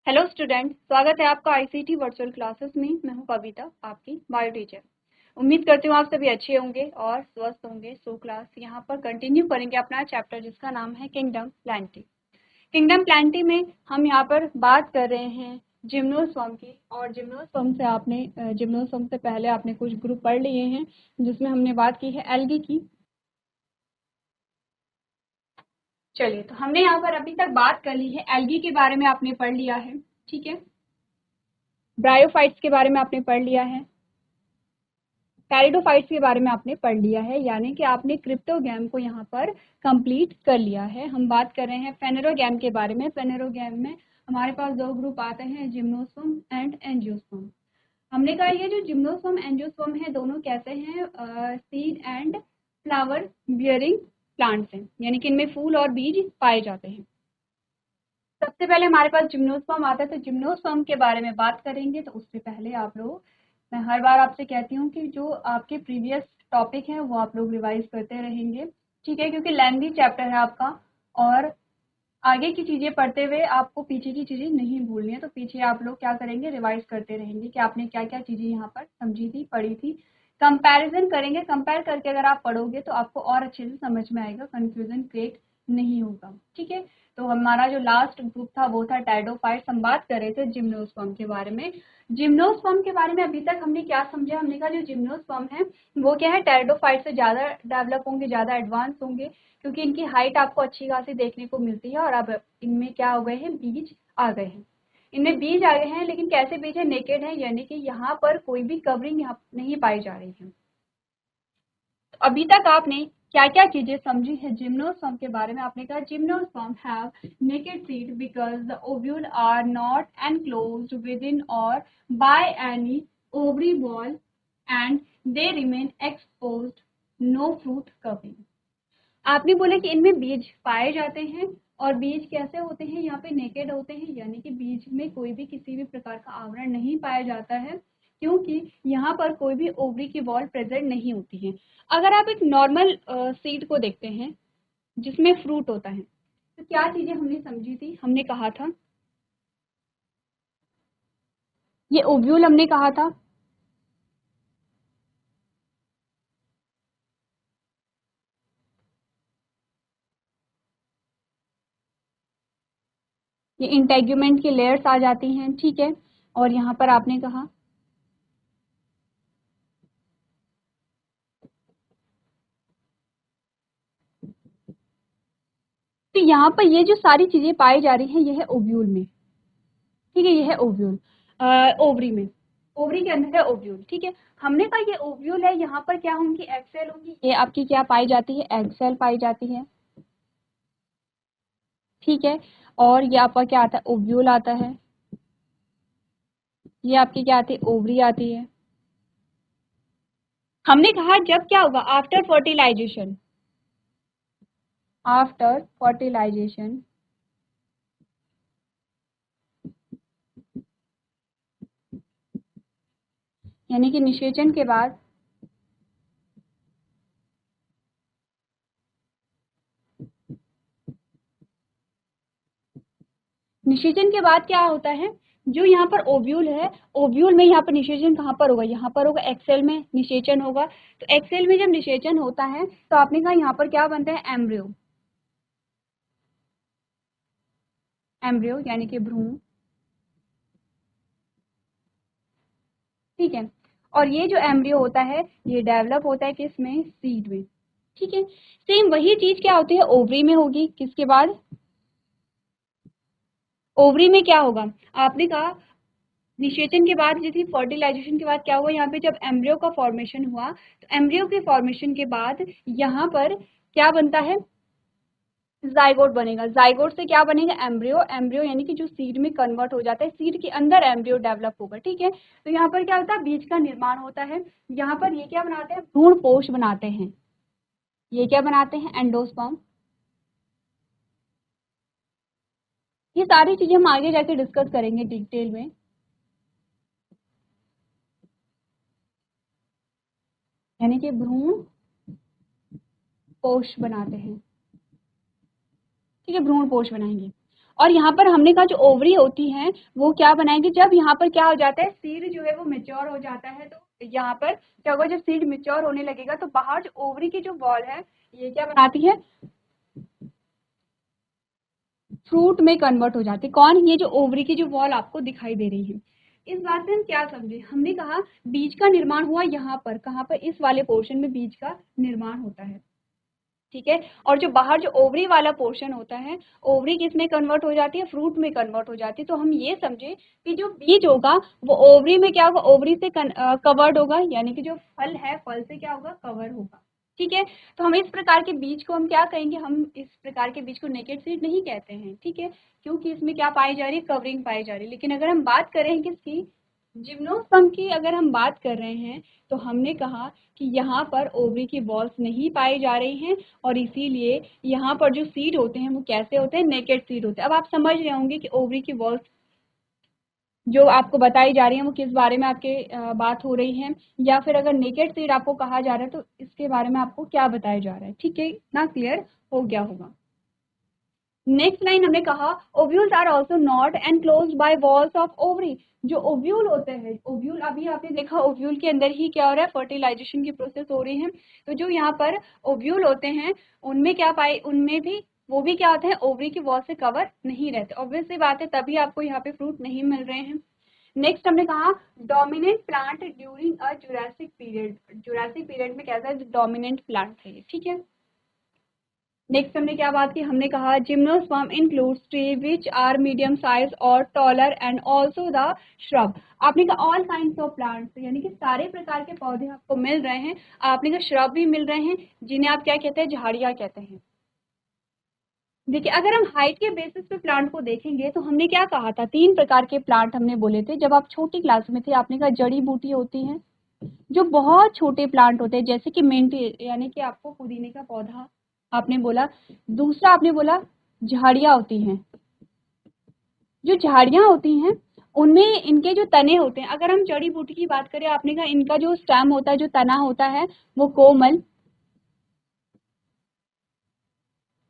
Hello student, स्वागत है आपका आईसीटी वर्चुअल क्लासेस में। मैं हूं कविता, आपकी बायो टीचर। उम्मीद करती हूँ आप सभी अच्छे होंगे और स्वस्थ होंगे। सो क्लास यहाँ पर कंटिन्यू करेंगे अपना चैप्टर जिसका नाम है किंगडम प्लांटी। किंगडम प्लांटी में हम यहाँ पर बात कर रहे हैं जिम्नोस्पर्म की। और जिम्नोस्पर्म से पहले आपने कुछ ग्रुप पढ़ लिए हैं जिसमें हमने बात की है एल्गी की। चलिए, तो हमने यहाँ पर अभी तक बात कर ली है एल्गी के बारे में, आपने पढ़ लिया है। ठीक है, ब्रायोफाइट्स के बारे में आपने पढ़ लिया है, पैरिडोफाइट्स के बारे में आपने पढ़ लिया है, यानी कि आपने क्रिप्टोगैम को यहाँ पर कंप्लीट कर लिया है। हम बात कर रहे हैं फेनेरोगैम के बारे में। फेनेरोगैम में हमारे पास दो ग्रुप आते हैं, जिम्नोस्पर्म एंड एंजियोस्पर्म। हमने कहा ये जो जिम्नोस्पर्म एंजियोस्पर्म है दोनों कैसे हैं, seed and flower bearing plants हैं, यानी कि इनमें फूल और बीज पाए जाते हैं। सबसे पहले हमारे पास जिम्नोस्पर्म आता है, तो जिम्नोस्पर्म के बारे में बात करेंगे। तो उससे पहले आप लोग, मैं हर बार आपसे कहती हूँ कि जो आपके प्रीवियस टॉपिक हैं वो आप लोग रिवाइज करते रहेंगे, ठीक है, क्योंकि लेंथी चैप्टर है आपका और आगे की चीज़ें पढ़ते हुए आपको पीछे की चीज़ें नहीं भूलनी है। तो पीछे आप लोग क्या करेंगे, रिवाइज करते रहेंगे कि आपने क्या क्या चीज़ें यहाँ पर समझी थी, पढ़ी थी। कंपैरिजन करेंगे, कंपेयर करके अगर आप पढ़ोगे तो आपको और अच्छे से समझ में आएगा, कंफ्यूजन क्रिएट नहीं होगा। ठीक है, तो हमारा जो लास्ट ग्रुप था वो था टेरिडोफाइट्स। हम बात कर रहे थे जिम्नोस्पर्म के बारे में। जिम्नोस्पर्म के बारे में अभी तक हमने क्या समझा, हमने कहा जो जिम्नोस्पर्म है वो क्या है, टेरिडोफाइट से ज़्यादा डेवलप होंगे, ज़्यादा एडवांस होंगे, क्योंकि इनकी हाइट आपको अच्छी खासी देखने को मिलती है। और अब इनमें क्या हो गए हैं, बीज आ गए हैं। इनमें बीज आ गए हैं, लेकिन कैसे बीज है, नेकेड है, यानी कि यहाँ पर कोई भी कवरिंग यहाँ नहीं पाई जा रही है। तो अभी तक आपने क्या क्या चीजें समझी है जिम्नोस्पर्म के बारे में। आपने कहा gymnosperm have naked seed because the ovule are not enclosed within और by any ovary wall and they remain exposed, no fruit covering. आपने बोला कि इनमें बीज पाए जाते हैं और बीज कैसे होते हैं, यहाँ पे नेकेड होते हैं, यानी कि बीज में कोई भी किसी भी प्रकार का आवरण नहीं पाया जाता है, क्योंकि यहाँ पर कोई भी ओवरी की वॉल प्रेजेंट नहीं होती है। अगर आप एक नॉर्मल सीड को देखते हैं जिसमें फ्रूट होता है, तो क्या चीजें हमने समझी थी, हमने कहा था ये ओव्यूल, हमने कहा था ये इंटेग्यूमेंट की लेयर्स आ जाती हैं, ठीक है। और यहाँ पर आपने कहा तो यहाँ पर ये जो सारी चीजें पाई जा रही हैं ये है ओव्यूल में, ठीक है, ये है ओव्यूल। ओवरी में, ओवरी के अंदर है ओव्यूल, ठीक है। हमने कहा ये ओव्यूल है, यहाँ पर क्या होंगी, एग सेल होंगी। ये आपकी क्या पाई जाती है, एग सेल पाई जाती है, ठीक है। और ये आपका क्या आता है, ओव्यूल आता है। ये आपकी क्या आती है, ओवरी आती है। हमने कहा जब क्या होगा, आफ्टर फर्टिलाइजेशन, आफ्टर फर्टिलाइजेशन यानी कि निषेचन के बाद, निषेचन के बाद क्या होता है, जो यहाँ पर ओव्यूल है, ओव्यूल में यहाँ पर निषेचन कहाँ पर होगा, यहाँ पर होगा, एक्सेल में निषेचन होगा। तो एक्सेल में जब निषेचन होता है तो आपने कहा यहाँ पर क्या बनता है, एम्ब्रियो, एम्ब्रियो यानी कि भ्रूण, ठीक है। और ये जो एम्ब्रियो होता है ये डेवलप होता है किसमें, सीड में, ठीक है। सेम वही चीज क्या होती है, ओवरी में होगी। किसके बाद, ओवरी में क्या होगा, आपने कहा निषेचन के बाद, जैसे फर्टिलाइजेशन के बाद क्या हुआ, यहाँ पे जब एम्ब्रियो का फॉर्मेशन हुआ तो एम्ब्रियो के फॉर्मेशन के बाद यहाँ पर क्या बनता है, जाइगोट बनेगा। जाइगोट से क्या बनेगा, एम्ब्रियो, एम्ब्रियो यानी कि जो सीड में कन्वर्ट हो जाता है, सीड के अंदर एम्ब्रियो डेवलप होगा, ठीक है। तो यहाँ पर क्या होता है, बीज का निर्माण होता है। यहाँ पर ये क्या बनाते हैं, भ्रूण पोष बनाते हैं। ये क्या बनाते हैं, एंडोस्पर्म। ये सारी चीजें हम आगे जाके डिस्कस करेंगे डिटेल में। यानी कि भ्रूण पोष बनाते हैं, ठीक है, भ्रूण पोष बनाएंगे। और यहाँ पर हमने कहा जो ओवरी होती है वो क्या बनाएंगे, जब यहाँ पर क्या हो जाता है, सीड जो है वो मेच्योर हो जाता है, तो यहाँ पर क्या होगा, जब सीड मेच्योर होने लगेगा तो बाहर जो ओवरी की जो वॉल है ये क्या बनाती है, फ्रूट में कन्वर्ट हो जाती है। कौन, ये जो ओवरी की जो वॉल आपको दिखाई दे रही है। इस बात से हम क्या समझे, हमने कहा बीज का निर्माण हुआ यहाँ पर, कहाँ पर, इस वाले पोर्शन में बीज का निर्माण होता है, ठीक है। और जो बाहर जो ओवरी वाला पोर्शन होता है, ओवरी किस में कन्वर्ट हो जाती है, फ्रूट में कन्वर्ट हो जाती है। तो हम ये समझे कि जो बीज होगा वो ओवरी में क्या होगा, ओवरी से कवर्ड होगा, यानी कि जो फल है फल से क्या होगा, कवर होगा, ठीक है। तो हम इस प्रकार के बीज को हम क्या कहेंगे, हम इस प्रकार के बीज को नेकेड सीड नहीं कहते हैं, ठीक है, क्योंकि इसमें क्या पाई जा रही है, कवरिंग पाई जा रही है। लेकिन अगर हम बात करें किसकी, जिम्नोस्पर्म की अगर हम बात कर रहे हैं, तो हमने कहा कि यहाँ पर ओवरी की वॉल्स नहीं पाई जा रही हैं, और इसीलिए यहाँ पर जो सीड होते हैं वो कैसे होते हैं, नेकेड सीड होते हैं। अब आप समझ रहे होंगे कि ओवरी की वॉल्स जो आपको बताई जा रही है वो किस बारे में आपके बात हो रही है, या फिर अगर नेकेड सीड आपको कहा जा रहा है तो इसके बारे में आपको क्या बताया जा रहा है, ठीक है ना, क्लियर हो गया होगा। नेक्स्ट लाइन हमने कहा ovules are also not enclosed by walls of ovary. जो ओव्यूल होते हैं, ओव्यूल अभी आपने देखा ओव्यूल के अंदर ही क्या हो रहा है, फर्टिलाइजेशन की प्रोसेस हो रही है। तो जो यहाँ पर ओव्यूल होते हैं उनमें क्या पाए, उनमें भी वो भी क्या होते हैं, ओवरी की वॉल से कवर नहीं रहते, ऑब्वियसली बात है, तभी आपको यहाँ पे फ्रूट नहीं मिल रहे हैं। नेक्स्ट हमने कहा dominant plant during a Jurassic period, Jurassic period में कैसा है, डोमिनेंट प्लांट है ये, ठीक है। नेक्स्ट हमने क्या बात की, हमने कहा gymnosperm includes tree which are medium size और taller and also the shrub. आपने कहा ऑल काइंड्स ऑफ प्लांट्स, यानी कि सारे प्रकार के पौधे आपको मिल रहे हैं। आपने कहा श्रब भी मिल रहे हैं, जिन्हें आप क्या कहते हैं, झाड़ियाँ कहते हैं। देखिए अगर हम हाइट के बेसिस पे प्लांट को देखेंगे तो हमने क्या कहा था, 3 प्रकार के प्लांट हमने बोले थे जब आप छोटी क्लास में थे। आपने कहा जड़ी बूटी होती हैं, जो बहुत छोटे प्लांट होते हैं, जैसे कि मिंट, यानी कि आपको पुदीने का पौधा आपने बोला। दूसरा आपने बोला झाड़ियाँ होती हैं, जो झाड़ियाँ होती हैं उनमें इनके जो तने होते हैं, अगर हम जड़ी बूटी की बात करें, आपने कहा इनका जो स्टेम होता है, जो तना होता है वो कोमल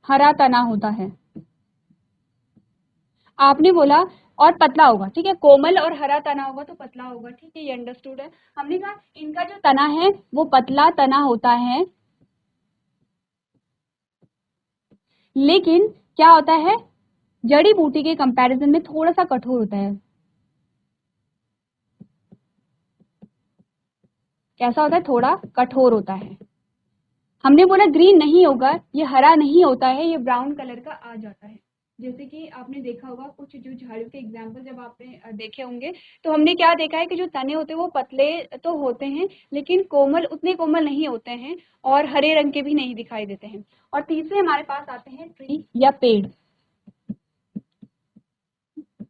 हरा तना होता है, आपने बोला, और पतला होगा, ठीक है, कोमल और हरा तना होगा तो पतला होगा, ठीक है, ये अंडरस्टूड है। हमने कहा इनका जो तना है वो पतला तना होता है, लेकिन क्या होता है, जड़ी बूटी के कंपैरिजन में थोड़ा सा कठोर होता है। कैसा होता है, थोड़ा कठोर होता है। हमने बोला ग्रीन नहीं होगा, ये हरा नहीं होता है, ये ब्राउन कलर का आ जाता है। जैसे कि आपने देखा होगा कुछ जो झाड़ियों के एग्जाम्पल जब आपने देखे होंगे, तो हमने क्या देखा है कि जो तने होते हैं वो पतले तो होते हैं, लेकिन कोमल उतने कोमल नहीं होते हैं, और हरे रंग के भी नहीं दिखाई देते हैं। और तीसरे हमारे पास आते हैं ट्री या पेड़,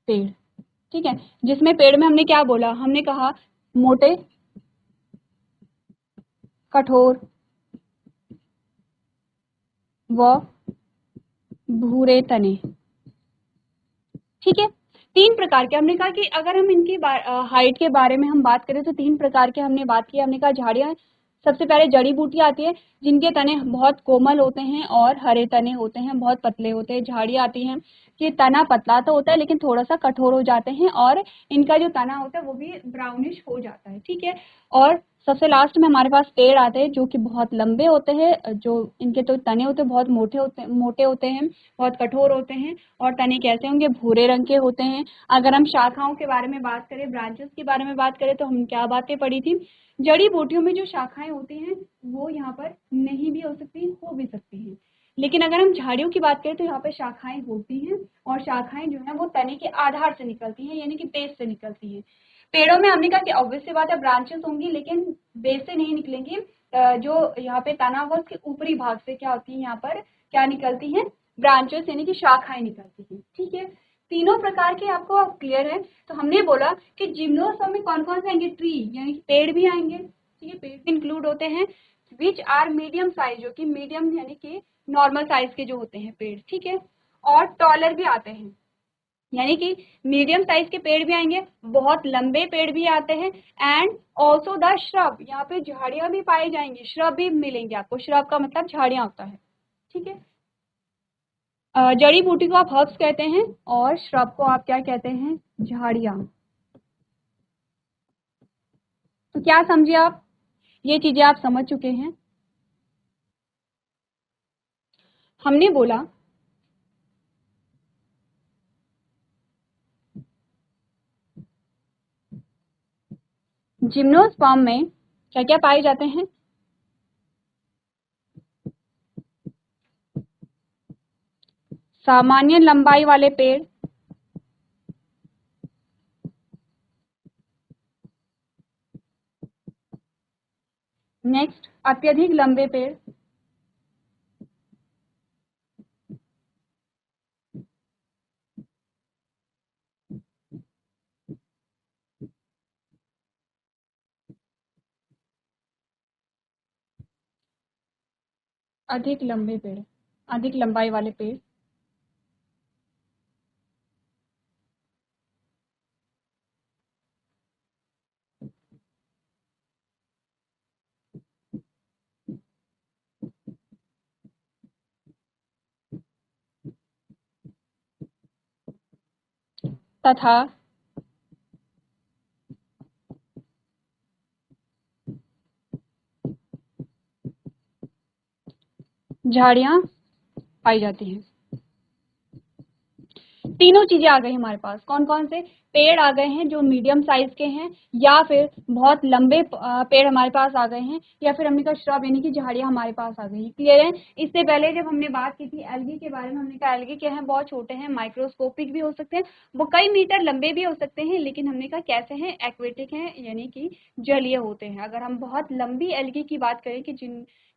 पेड़, ठीक है, जिसमें पेड़ में हमने क्या बोला, हमने कहा मोटे, कठोर व भूरे तने, ठीक है। 3 प्रकार के, हमने कहा कि अगर हम इनकी हाइट के बारे में हम बात करें तो 3 प्रकार के हमने बात की। हमने कहा झाड़ियाँ, सबसे पहले जड़ी बूटी आती है जिनके तने बहुत कोमल होते हैं और हरे तने होते हैं, बहुत पतले होते हैं। झाड़ियाँ आती हैं कि तना पतला तो होता है लेकिन थोड़ा सा कठोर हो जाते हैं, और इनका जो तना होता है वो भी ब्राउनिश हो जाता है, ठीक है। और सबसे लास्ट में हमारे पास पेड़ आते हैं जो कि बहुत लंबे होते हैं, जो इनके तो तने होते हैं बहुत मोटे होते हैं, बहुत कठोर होते हैं, और तने कैसे होंगे, भूरे रंग के होते हैं। अगर हम शाखाओं के बारे में बात करें, ब्रांचेस के बारे में बात करें, तो हम क्या बातें पढ़ी थी, जड़ी बूटियों में जो शाखाएं होती हैं वो यहाँ पर नहीं भी हो सकती, हो भी सकती हैं। लेकिन अगर हम झाड़ियों की बात करें तो यहाँ पे शाखाएं होती हैं, और शाखाएं जो है वो तने के आधार से निकलती हैं, यानी कि बेस से निकलती हैं। पेड़ों में हमने कहा कि ऑब्वियस सी बात है ब्रांचेस होंगी, लेकिन बेस से नहीं निकलेंगी। जो यहाँ पे तना होगा उसके ऊपरी भाग से क्या होती है, यहाँ पर क्या निकलती हैं, ब्रांचेस, यानी कि शाखाएं निकलती हैं, ठीक है। तीनों प्रकार के आपको क्लियर है। तो हमने बोला कि जिम्नोस्पर्म में कौन कौन से आएंगे, ट्री यानी कि पेड़ भी आएंगे, ठीक है, पेड़ भी इंक्लूड होते हैं, विच आर मीडियम साइज, जो कि मीडियम यानी कि नॉर्मल साइज के जो होते हैं पेड़, ठीक है, और टॉलर भी आते हैं, यानी कि मीडियम साइज के पेड़ भी आएंगे, बहुत लंबे पेड़ भी आते हैं, एंड ऑल्सो द श्रब, यहाँ पे झाड़ियां भी पाई जाएंगी, श्रब भी मिलेंगे आपको, श्रब का मतलब झाड़ियां होता है, ठीक है। जड़ी बूटी को आप हर्ब्स कहते हैं और श्रब को आप क्या कहते हैं, झाड़ियां। तो क्या समझे आप, ये चीजें आप समझ चुके हैं। हमने बोला जिम्नोस्पर्म में क्या क्या पाए जाते हैं, सामान्य लंबाई वाले पेड़, नेक्स्ट अत्यधिक लंबे पेड़, अधिक लंबे पेड़, अधिक लंबाई वाले पेड़, तथा झाड़ियां पाई जाती हैं। तीनों चीजें आ गई हमारे पास। कौन कौन से पेड़ आ गए हैं जो मीडियम साइज के हैं, या फिर बहुत लंबे पेड़ हमारे पास आ गए हैं, या फिर हमने कहा श्रब यानी कि झाड़ियां हमारे पास आ गई हैं। क्लियर है। इससे पहले जब हमने बात की थी एल्गी के बारे में, हमने कहा एल्गी क्या है, बहुत छोटे हैं, माइक्रोस्कोपिक भी हो सकते हैं, वो कई मीटर लंबे भी हो सकते हैं, लेकिन हमने कहा कैसे हैं, एक्वेटिक हैं, यानी कि जलीय होते हैं। अगर हम बहुत लंबी एल्गी की बात करें कि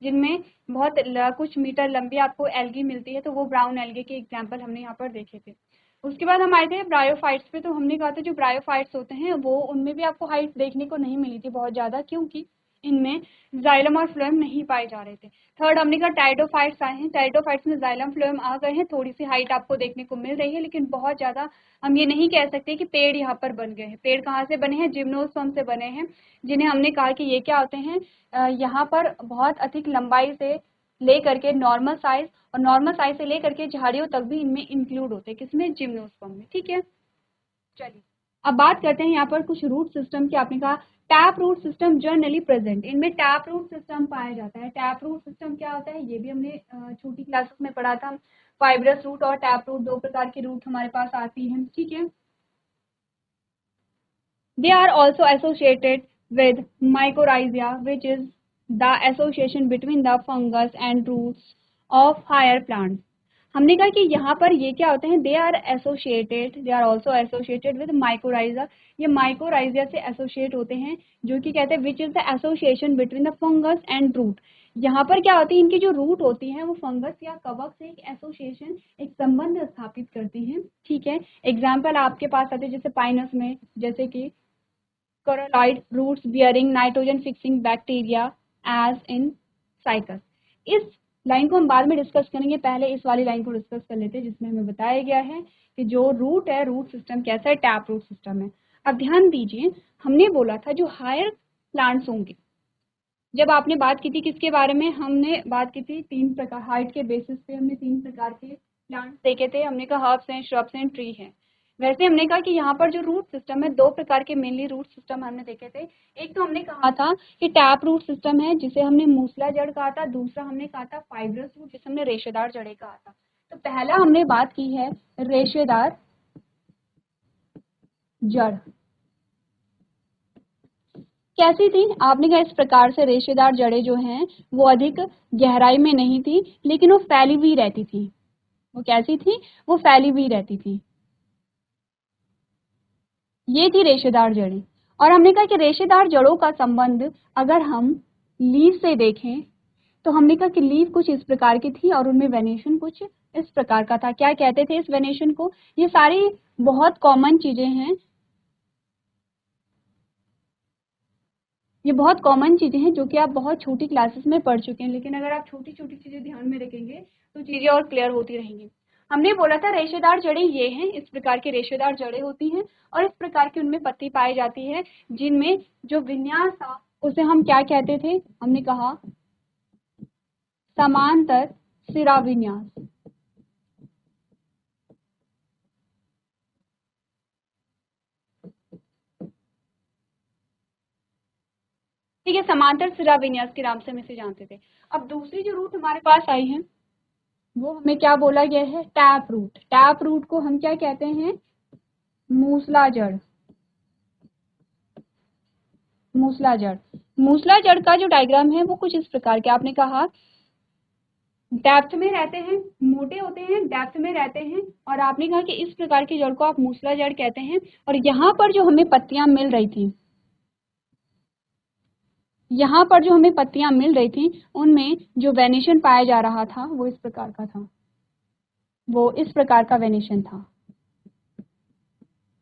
जिनमें बहुत कुछ मीटर लंबी आपको एल्गी मिलती है, तो वो ब्राउन एल्गी के एग्जाम्पल हमने यहाँ पर देखे थे। उसके बाद हम आए थे ब्रायोफाइट्स पे, तो हमने कहा था जो ब्रायोफाइट्स होते हैं वो, उनमें भी आपको हाइट देखने को नहीं मिली थी बहुत ज़्यादा, क्योंकि इनमें जाइलम और फ्लोएम नहीं पाए जा रहे थे। थर्ड हमने कहा टाइडोफाइट्स आए हैं, टाइडोफाइट्स में जाइलम फ्लोएम आ गए हैं, थोड़ी सी हाइट आपको देखने को मिल रही है, लेकिन बहुत ज़्यादा हम ये नहीं कह सकते कि पेड़ यहाँ पर बन गए हैं। पेड़ कहाँ से बने हैं, जिम्नोस्पर्म से बने हैं, जिन्हें हमने कहा कि ये क्या होते हैं, यहाँ पर बहुत अधिक लंबाई से लेकर के नॉर्मल साइज, और नॉर्मल साइज से लेकर के झाड़ियों तक भी इनमें इंक्लूड होते हैं, किसमें, जिम्नोस्पर्म में। ठीक है, चलिए अब बात करते हैं यहाँ पर कुछ रूट सिस्टम की। आपने कहा tap root system generally present, इनमें टैप रूट सिस्टम पाया जाता है। टैप रूट सिस्टम क्या होता है, ये भी हमने छोटी क्लासेस में पढ़ा था। फाइब्रस रूट और टैप रूट, दो प्रकार की रूट हमारे पास आती हैं। ठीक है, they are also associated with mycorrhiza, which is the association between the fungus and roots of higher plants. हमने कहा कि यहाँ पर ये क्या होते हैं, they are associated, they are also associated with mycorrhiza, ये माइकोराइजा से एसोसिएट होते हैं, जो कि कहते हैं which is the association between the fungus and root. यहाँ पर क्या होती है, इनकी जो रूट होती है वो फंगस या कवक से एक एसोसिएशन, एक संबंध स्थापित करती हैं। ठीक है, एग्जाम्पल आपके पास आते हैं जैसे पाइनस में, जैसे कि coralloid roots bearing nitrogen fixing bacteria as in cycas। इस लाइन को हम बाद में डिस्कस करेंगे, पहले इस वाली लाइन को डिस्कस कर लेते हैं, जिसमें हमें बताया गया है कि जो रूट है, रूट सिस्टम कैसा है, टैप रूट सिस्टम है। अब ध्यान दीजिए, हमने बोला था जो हायर प्लांट्स होंगे, जब आपने बात की थी किसके बारे में, हमने बात की थी तीन प्रकार, हाइट के बेसिस पे हमने तीन प्रकार के प्लांट्स देखे थे। हमने कहा हर्ब्स हैं, श्रब्स हैं, ट्री हैं। वैसे हमने कहा कि यहाँ पर जो रूट सिस्टम है, दो प्रकार के मेनली रूट सिस्टम हमने देखे थे। एक तो हमने कहा था कि टैप रूट सिस्टम है, जिसे हमने मूसला जड़ कहा था। दूसरा हमने कहा था फाइब्रस रूट, जिसे हमने रेशेदार जड़ें कहा था। तो पहला हमने बात की है रेशेदार जड़। कैसी थी, आपने कहा इस प्रकार से रेशेदार जड़ें जो हैं वो अधिक गहराई में नहीं थी, लेकिन वो फैली हुई रहती थी। वो कैसी थी, वो फैली हुई रहती थी, ये थी रेशेदार जड़ें। और हमने कहा कि रेशेदार जड़ों का संबंध अगर हम लीफ से देखें, तो हमने कहा कि लीफ कुछ इस प्रकार की थी और उनमें वेनेशन कुछ इस प्रकार का था। क्या कहते थे इस वेनेशन को, ये सारी बहुत कॉमन चीजें हैं, ये बहुत कॉमन चीजें हैं जो कि आप बहुत छोटी क्लासेस में पढ़ चुके हैं, लेकिन अगर आप छोटी छोटी चीजें ध्यान में रखेंगे तो चीजें और क्लियर होती रहेंगी। हमने बोला था रेशेदार जड़ें ये हैं, इस प्रकार की रेशेदार जड़ें होती हैं, और इस प्रकार की उनमें पत्ती पाई जाती है, जिनमें जो विन्यास था उसे हम क्या कहते थे, हमने कहा समांतर सिरा विन्यास। ठीक है, समांतर सिरा विन्यास के नाम से हम इसे जानते थे। अब दूसरी जो रूट हमारे पास आई है वो हमें क्या बोला गया है, टैप रूट। टैप रूट को हम क्या कहते हैं, मूसला जड़। मूसला जड़, मूसला जड़ का जो डायग्राम है वो कुछ इस प्रकार के, आपने कहा डेप्थ में रहते हैं, मोटे होते हैं, डेप्थ में रहते हैं, और आपने कहा कि इस प्रकार की जड़ को आप मूसला जड़ कहते हैं। और यहाँ पर जो हमें पत्तियां मिल रही थी, यहाँ पर जो हमें पत्तियां मिल रही थी उनमें जो वेनेशन पाया जा रहा था वो इस प्रकार का था, वो इस प्रकार का वेनेशन था।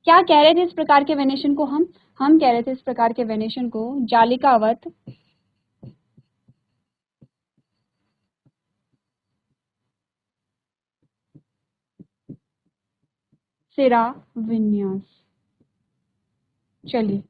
क्या कह रहे थे इस प्रकार के वेनेशन को, हम कह रहे थे इस प्रकार के वेनेशन को जालिकावत सिरा विन्यास। चलिए,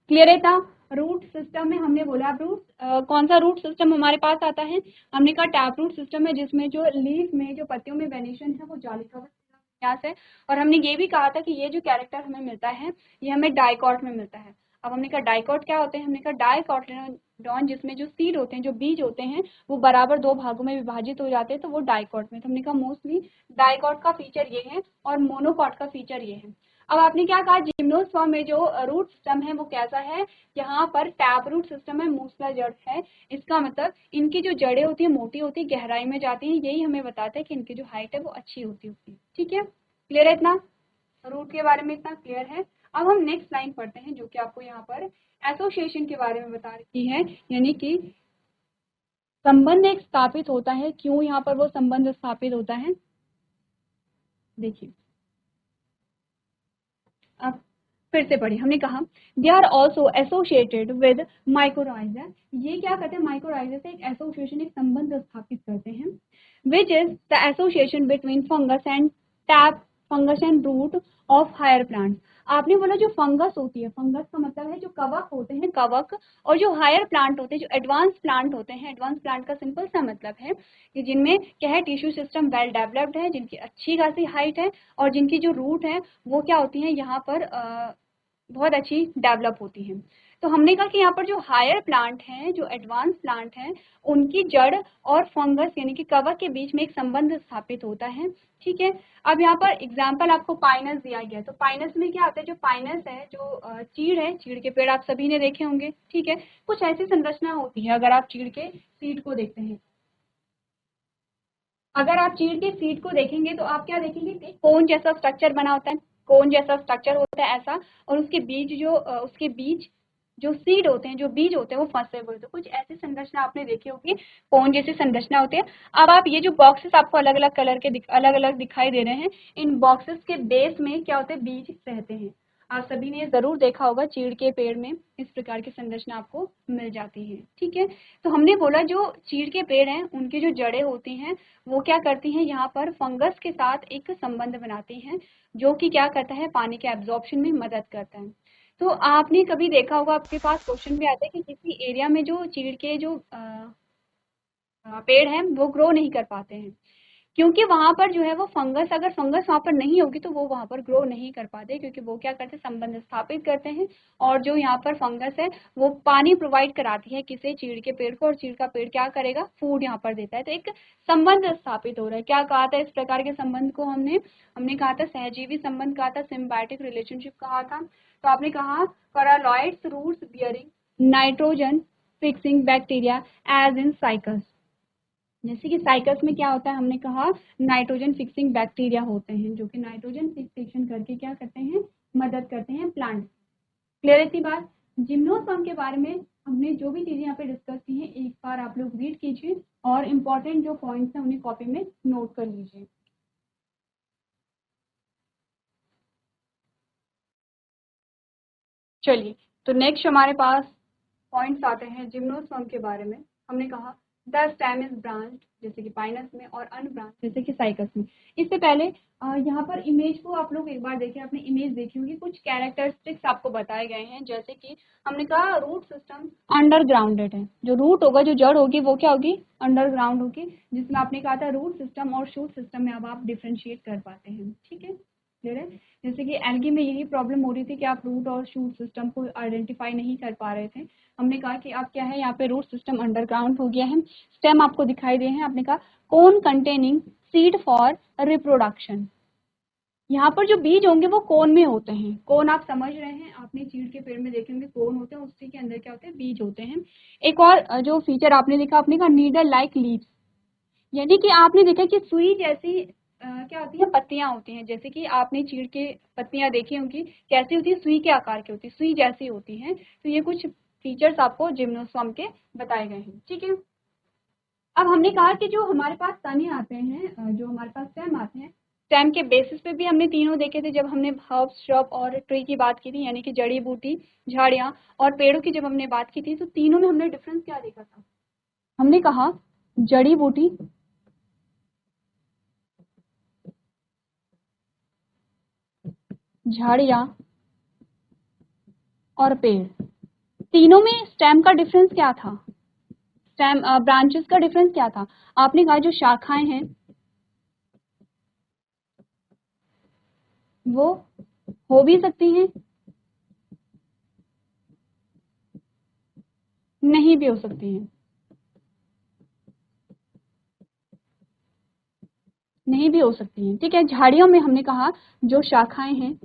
क्लियर है था। रूट सिस्टम में हमने बोला, अब रूट कौन सा रूट सिस्टम हमारे पास आता है, हमने कहा टैप रूट सिस्टम है, जिसमें जो लीफ में जो पत्तियों में वेनेशन है वो जालिकावत विन्यास है। और हमने ये भी कहा था कि ये जो कैरेक्टर हमें मिलता है ये हमें डाइकॉट में मिलता है। अब हमने कहा डाइकॉट क्या होते हैं, हमने कहा डाइकॉटिलेडोन, जिसमें जो सीड होते हैं, जो बीज होते हैं, वो बराबर दो भागों में विभाजित हो जाते हैं, तो वो डाइकॉट में। तो हमने कहा मोस्टली डाइकॉट का फीचर ये है और मोनोकॉट का फीचर ये है। अब आपने क्या कहा, जिम्नोस्पर्म में जो रूट सिस्टम है वो कैसा है, यहाँ पर टैप रूट सिस्टम है, मूसला जड़ है। इसका मतलब इनकी जो जड़ें होती है मोटी होती है, गहराई में जाती हैं, यही हमें बताता है कि इनकी जो हाइट है वो अच्छी होती है। ठीक है, क्लियर है इतना, रूट के बारे में इतना क्लियर है। अब हम नेक्स्ट लाइन पढ़ते हैं जो कि आपको यहाँ पर एसोसिएशन के बारे में बता रही है, यानी कि संबंध एक स्थापित होता है। क्यों यहाँ पर वो संबंध स्थापित होता है, देखिए अब फिर से पढ़िए। हमने कहा they are also associated with mycorrhiza. ये क्या करते हैं, माइक्रोराइजा से एक एसोसिएशन, एक संबंध स्थापित करते हैं, which is the association between fungus and tap, fungus and root of higher plant. आपने बोला जो फंगस होती है, फंगस का मतलब है जो कवक होते हैं, कवक, और जो हायर प्लांट होते हैं, जो एडवांस प्लांट होते हैं, एडवांस प्लांट का सिंपल सा मतलब है कि जिनमें क्या है, टिश्यू सिस्टम वेल डेवलप्ड है, जिनकी अच्छी खासी हाइट है, और जिनकी जो रूट है वो क्या होती है, यहाँ पर बहुत अच्छी डेवलप होती हैं। तो हमने कहा कि यहाँ पर जो हायर प्लांट हैं, जो एडवांस प्लांट हैं, उनकी जड़ और फंगस यानी कि कवक के बीच में एक संबंध स्थापित होता है। ठीक है, अब यहाँ पर एग्जाम्पल आपको पाइनस दिया गया है। तो पाइनस में क्या होता है, जो पाइनस है, जो चीड़ है, चीड़ के पेड़ आप सभी ने देखे होंगे। ठीक है, कुछ ऐसी संरचना होती है, अगर आप चीड़ के सीड को देखते हैं, अगर आप चीड़ के सीड को देखेंगे तो आप क्या देखेंगे, कोन जैसा स्ट्रक्चर बना होता है, कोन जैसा स्ट्रक्चर होता है ऐसा, और उसके बीच जो उसके बीच जो सीड होते हैं, जो बीज होते हैं, वो फंसे हुए होते हैं। कुछ ऐसी संरचना आपने देखी होगी, कोन जैसी संरचना होती है। अब आप ये जो बॉक्सेस आपको अलग अलग कलर के अलग अलग दिखाई दे रहे हैं, इन बॉक्सेस के बेस में क्या होते हैं, बीज रहते हैं। आप सभी ने जरूर देखा होगा, चीड़ के पेड़ में इस प्रकार की संरचना आपको मिल जाती है। ठीक है, तो हमने बोला जो चीड़ के पेड़ हैं उनकी जो जड़ें होती हैं वो क्या करती हैं, यहाँ पर फंगस के साथ एक संबंध बनाती हैं, जो कि क्या करता है, पानी के एब्जॉर्प्शन में मदद करता है। तो आपने कभी देखा होगा, आपके पास क्वेश्चन भी आता है कि किसी एरिया में जो चीड़ के जो पेड़ हैं वो ग्रो नहीं कर पाते हैं, क्योंकि वहां पर जो है वो फंगस, अगर फंगस वहां पर नहीं होगी तो वो वहां पर ग्रो नहीं कर पाते, क्योंकि वो क्या करते हैं, संबंध स्थापित करते हैं। और जो यहाँ पर फंगस है वो पानी प्रोवाइड कराती है किसी चीड़ के पेड़ को, और चीड़ का पेड़ क्या करेगा, फूड यहाँ पर देता है। तो एक संबंध स्थापित हो रहा है। क्या कहा था इस प्रकार के संबंध को, हमने कहा था सहजीवी संबंध कहा था, सिम्बायोटिक रिलेशनशिप कहा था। तो आपने कहा coralloid roots bearing nitrogen fixing bacteria as in cycas. जैसे कि साइकस में क्या होता है, हमने कहा नाइट्रोजन फिक्सिंग बैक्टीरिया होते हैं, जो कि नाइट्रोजन फिक्सेशन करके क्या करते हैं, मदद करते हैं प्लांट। क्लियर है इतनी बात। जिम्नोस्पर्म के बारे में हमने जो भी चीजें यहाँ पे डिस्कस की हैं, एक बार आप लोग रीड कीजिए और इम्पोर्टेंट जो पॉइंट्स हैं उन्हें कॉपी में नोट कर लीजिए। चलिए, तो नेक्स्ट हमारे पास पॉइंट्स आते हैं जिम्नोस्पर्म के बारे में। हमने कहा द स्टेम इज ब्रांच, जैसे कि पाइनस में, और अनब्रांच जैसे कि साइकस में। इससे पहले यहाँ पर इमेज को आप लोग एक बार देखिए, आपने इमेज देखी होगी, कुछ कैरेक्टरिस्टिक्स आपको बताए गए हैं। जैसे कि हमने कहा रूट सिस्टम अंडरग्राउंडेड है, जो रूट होगा, जो जड़ होगी वो क्या होगी, अंडरग्राउंड होगी, जिसमें आपने कहा था रूट सिस्टम और शूट सिस्टम में अब आप डिफ्रेंशिएट कर पाते हैं। ठीक है, क्लियर है। जैसे कि एल्गी में यही प्रॉब्लम हो रही थी कि आप रूट और शूट सिस्टम को आइडेंटिफाई नहीं कर पा रहे थे। हमने कहा कि अब क्या है, यहाँ पे रूट सिस्टम अंडरग्राउंड हो गया है, स्टेम आपको दिखाई दे हैं। आपने कहा कोन कंटेनिंग सीड फॉर रिप्रोडक्शन। यहाँ पर जो बीज होंगे वो कोन में होते हैं। कोन आप समझ रहे हैं, आपने चीड़ के पेड़ में देखे होंगे कोन होते हैं, उसी के अंदर क्या होते हैं, बीज होते हैं। एक और जो फीचर आपने देखा, आपने कहा नीडल लाइक लीव्स, यानी कि आपने देखा कि सुई जैसी क्या होती है, पत्तियां होती हैं। जैसे कि आपने चीड़ के पत्तियां देखी होंगी, कैसी होती है, सुई के आकार की होती है, सुई जैसी होती हैं। तो ये कुछ फीचर्स आपको जिम्नोस्पर्म के बताए गए हैं, ठीक है। अब हमने कहा कि जो हमारे पास तने आते हैं, जो हमारे पास स्टेम आते हैं, स्टेम के बेसिस पे भी हमने तीनों देखे थे जब हमने हर्ब्स, श्रब और ट्री की बात की थी, यानी कि जड़ी बूटी, झाड़ियां और पेड़ों की जब हमने बात की थी, तो तीनों में हमने डिफरेंस क्या देखा था। हमने कहा जड़ी बूटी, झाड़ियां और पेड़, तीनों में स्टेम का डिफरेंस क्या था, स्टेम ब्रांचेस का डिफरेंस क्या था। आपने कहा जो शाखाएं हैं वो हो भी सकती हैं, नहीं भी हो सकती हैं, नहीं भी हो सकती हैं, ठीक है। झाड़ियों में हमने कहा जो शाखाएं हैं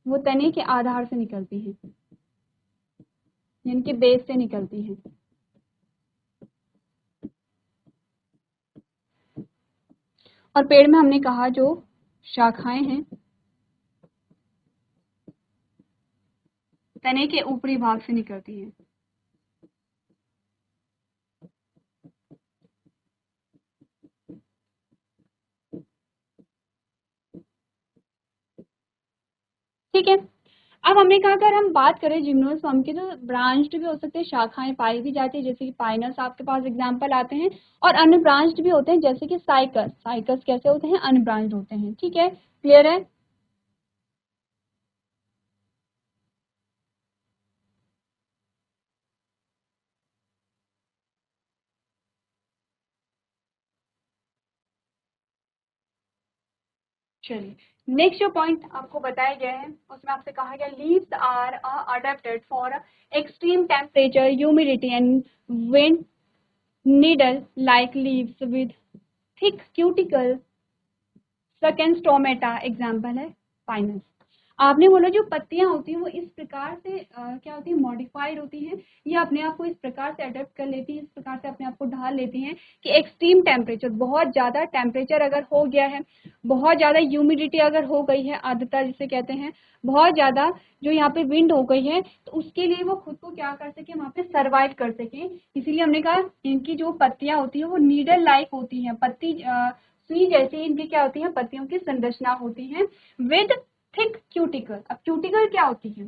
वो तने के आधार से निकलती हैं, यानी कि बेस से निकलती हैं। और पेड़ में हमने कहा जो शाखाएं हैं तने के ऊपरी भाग से निकलती हैं। ठीक है। अब हमने कहा अगर हम बात करें जिम्नोस्पर्म की, तो ब्रांच्ड भी हो सकते हैं, शाखाएं पाई भी जाती है, जैसे कि पाइनस आपके पास एग्जांपल आते हैं, और अनब्रांच्ड भी होते हैं, जैसे कि साइकस। साइकस कैसे होते हैं, अनब्रांच्ड होते हैं, ठीक है, क्लियर है। चलिए, नेक्स्ट जो पॉइंट आपको बताया गया है उसमें आपसे कहा गया leaves are adapted for extreme temperature, humidity and wind. Needle like leaves with thick cuticle second stomata example है पाइनस। आपने बोला जो पत्तियां होती हैं वो इस प्रकार से क्या होती है, मॉडिफाइड होती हैं, ये अपने आप को इस प्रकार से अडेप्ट कर लेती हैं, इस प्रकार से अपने आप को ढाल लेती हैं कि एक्सट्रीम टेम्परेचर, बहुत ज़्यादा टेम्परेचर अगर हो गया है, बहुत ज़्यादा ह्यूमिडिटी अगर हो गई है, आर्द्रता जिसे कहते हैं, बहुत ज़्यादा जो यहाँ पे विंड हो गई है, तो उसके लिए वो खुद को क्या कर सके, वहाँ पे सर्वाइव कर सके। इसीलिए हमने कहा इनकी जो पत्तियां होती है वो नीडल लाइक होती हैं, पत्ती सुई जैसी इनकी क्या होती है, पत्तियों की संरचना होती है, विद थिक क्यूटिकल। अब क्यूटिकल क्या होती है,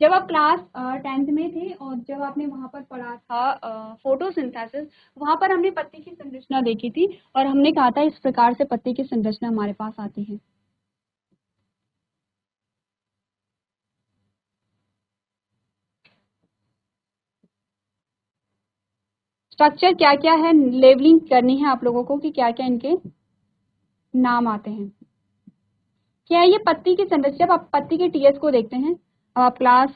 जब आप क्लास 10th में थे और जब आपने वहां पर पढ़ा था फोटोसिंथेसिस, वहां पर हमने पत्ती की संरचना देखी थी और हमने कहा था इस प्रकार से पत्ती की संरचना हमारे पास आती है। स्ट्रक्चर क्या क्या है, लेबलिंग करनी है आप लोगों को कि क्या क्या इनके नाम आते हैं। क्या है ये पत्ती की संरचना, जब आप पत्ती के टीएस को देखते हैं, अब आप क्लास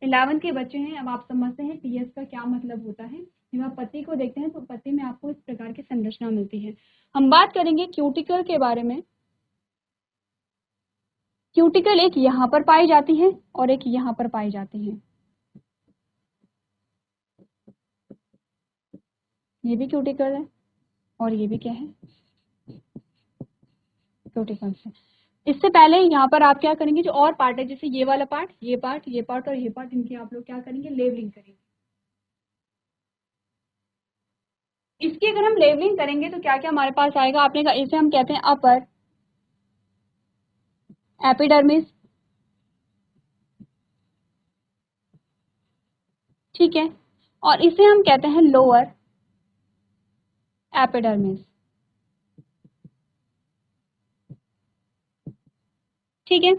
11 के बच्चे हैं, अब आप समझते हैं टीएस का क्या मतलब होता है। जब आप पत्ती को देखते हैं तो पत्ती में आपको इस प्रकार की संरचना मिलती है। हम बात करेंगे क्यूटिकल के बारे में। क्यूटिकल एक यहाँ पर पाई जाती है और एक यहाँ पर पाई जाती है, ये भी क्यूटिकल है और ये भी क्या है, क्यूटिकल से। इससे पहले यहाँ पर आप क्या करेंगे, जो और पार्ट है, जैसे ये वाला पार्ट, ये पार्ट, ये पार्ट और ये पार्ट, इनकी आप लोग क्या करेंगे, लेबलिंग करेंगे। इसकी अगर हम लेबलिंग करेंगे तो क्या क्या हमारे पास आएगा, आपने कहा इसे हम कहते हैं अपर एपिडर्मिस, ठीक है, और इसे हम कहते हैं लोअर एपिडर्मिस, ठीक है।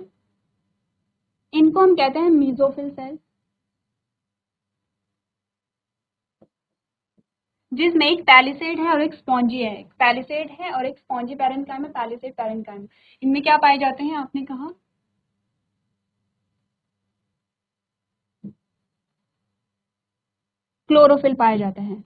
इनको हम कहते हैं मीजोफिल सेल। जिसमें एक पैलिसेड है और एक स्पॉन्जी है, एक पैलिसेड है और एक स्पॉन्जी पैरेन्काइम है, पैलिसेड पैरेन्काइम। इनमें क्या पाए जाते हैं आपने कहा, क्लोरोफिल पाए जाते हैं।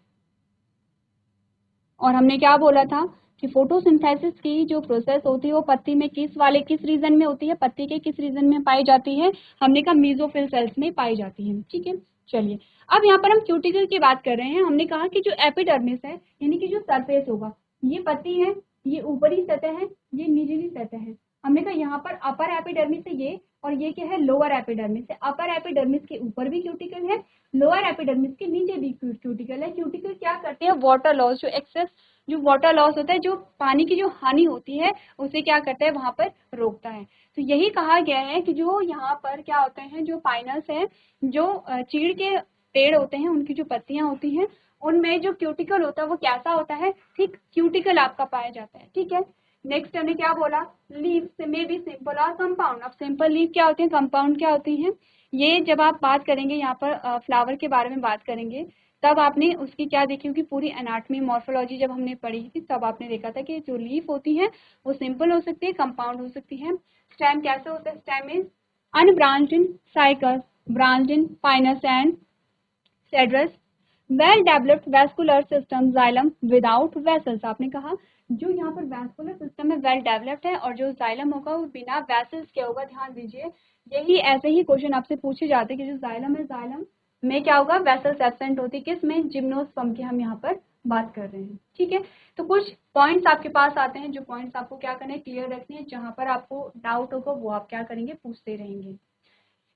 और हमने क्या बोला था कि फोटोसिंथेसिस की जो प्रोसेस होती है वो पत्ती में किस रीजन में होती है, पत्ती के किस रीजन में पाई जाती है, हमने कहा मीजोफिल सेल्स में पाई जाती है। ठीक है, चलिए अब यहाँ पर हम क्यूटिकल की बात कर रहे हैं। हमने कहा कि जो एपिडर्मिस है यानी कि जो सरफेस होगा, ये पत्ती है, ये ऊपरी सतह है, ये निचली सतह है। हमने कहा यहाँ पर अपर एपिडर्मिस है ये, और ये क्या है, लोअर एपिडर्मिस है। अपर एपिडर्मिस के ऊपर भी क्यूटिकल है, लोअर एपिडर्मिस के नीचे भी क्यूटिकल है। क्यूटिकल क्या करते हैं, वाटर लॉस, जो एक्सेस जो वाटर लॉस होता है, जो पानी की जो हानि होती है उसे क्या करता है, वहां पर रोकता है। तो यही कहा गया है कि जो यहाँ पर क्या होते हैं, जो पाइनस है, जो चीड़ के पेड़ होते हैं, उनकी जो पत्तियां होती हैं, उनमें जो क्यूटिकल होता है वो कैसा होता है, ठीक क्यूटिकल आपका पाया जाता है। ठीक है, नेक्स्ट हमने क्या बोला, लीव्स में भी सिंपल और कंपाउंड। अब सिंपल लीव क्या होती है, कंपाउंड क्या होती है, ये जब आप बात करेंगे यहाँ पर फ्लावर के बारे में बात करेंगे, तब आपने उसकी क्या देखी होगी, पूरी एनाटॉमी मॉर्फोलॉजी जब हमने पढ़ी थी तब आपने देखा था कि जो लीफ होती है वो सिंपल हो सकती है, कंपाउंड हो सकती है। स्टेम कैसे होता है, stem is unbranched in cycas, branched in Pinus and cedrus, well developed vascular system xylem without vessels. आपने कहा जो यहाँ पर वैस्कुलर सिस्टम है वेल डेवलप्ड है, और जो जाइलम होगा वो बिना वेसल्स के होगा। ध्यान दीजिए, यही ऐसे ही क्वेश्चन आपसे पूछे जाते हैं कि जो जाइलम है, जाइलम में क्या होगा, वेसल्स एब्सेंट होती है। किस में, जिम्नोस्पर्म की हम यहाँ पर बात कर रहे हैं। ठीक है, तो कुछ पॉइंट्स आपके पास आते हैं, जो पॉइंट्स आपको क्या करना है, क्लियर रखने हैं। जहां पर आपको डाउट होगा वो आप क्या करेंगे, पूछते रहेंगे।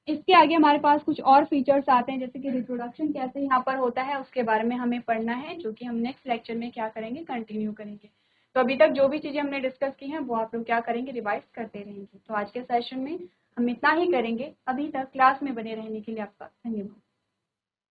इसके आगे हमारे पास कुछ और फीचर्स आते हैं, जैसे कि रिप्रोडक्शन कैसे यहाँ पर होता है उसके बारे में हमें पढ़ना है, जो कि हम नेक्स्ट लेक्चर में क्या करेंगे, कंटिन्यू करेंगे। तो अभी तक जो भी चीज़ें हमने डिस्कस की हैं वो आप लोग क्या करेंगे, रिवाइज करते रहेंगे। तो आज के सेशन में हम इतना ही करेंगे। अभी तक क्लास में बने रहने के लिए आपका धन्यवाद।